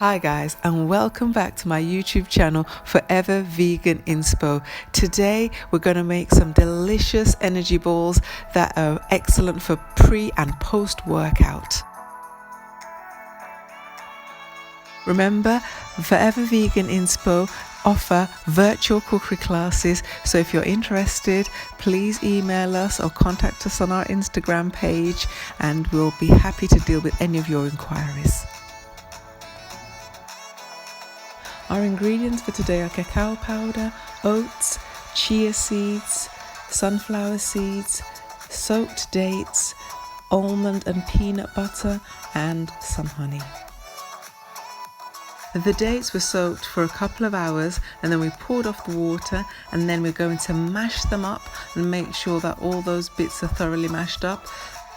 Hi guys, and welcome back to my YouTube channel Forever Vegan Inspo. Today we're going to make some delicious energy balls that are excellent for pre and post workout. Remember, Forever Vegan Inspo offer virtual cookery classes, so if you're interested, please email us or contact us on our Instagram page and we'll be happy to deal with any of your inquiries. Our ingredients for today are cacao powder, oats, chia seeds, sunflower seeds, soaked dates, almond and peanut butter, and some honey. The dates were soaked for a couple of hours and then we poured off the water, and then we're going to mash them up and make sure that all those bits are thoroughly mashed up.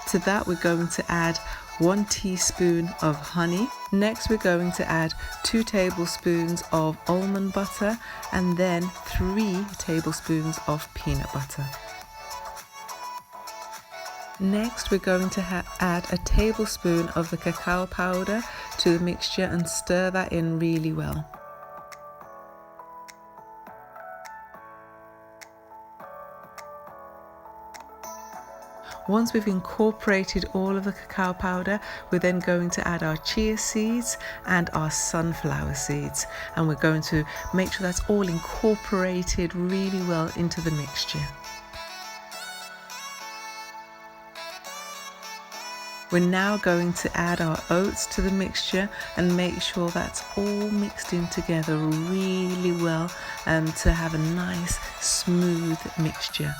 To that we're going to add 1 teaspoon of honey. Next we're going to add 2 tablespoons of almond butter and then 3 tablespoons of peanut butter. Next we're going to add a tablespoon of the cacao powder to the mixture and stir that in really well. Once we've incorporated all of the cacao powder, we're then going to add our chia seeds and our sunflower seeds, and we're going to make sure that's all incorporated really well into the mixture. We're now going to add our oats to the mixture and make sure that's all mixed in together really well to have a nice smooth mixture.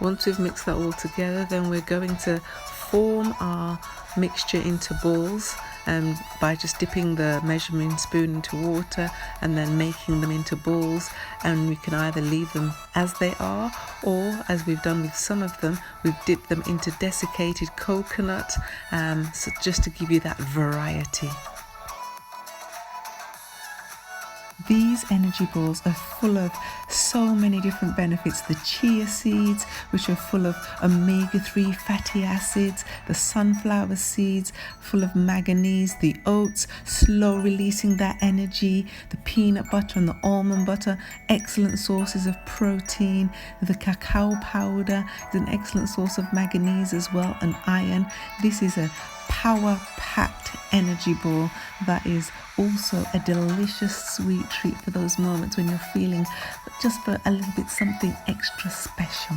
Once we've mixed that all together, then we're going to form our mixture into balls by just dipping the measuring spoon into water and then making them into balls, and we can either leave them as they are, or as we've done with some of them, we've dipped them into desiccated coconut, so just to give you that variety. These energy balls are full of so many different benefits. The chia seeds, which are full of omega-3 fatty acids, the sunflower seeds full of manganese, the oats slow releasing that energy, the peanut butter and the almond butter, excellent sources of protein. The cacao powder is an excellent source of manganese as well, and iron. This is a power-packed energy ball that is also a delicious sweet treat for those moments when you're feeling just for a little bit something extra special.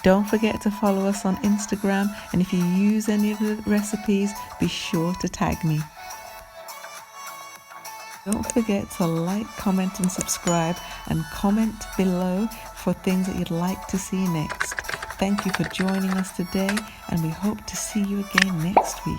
Don't forget to follow us on Instagram, and if you use any of the recipes, be sure to tag me. Don't forget to like, comment and subscribe, and comment below for things that you'd like to see next. Thank you for joining us today, and we hope to see you again next week.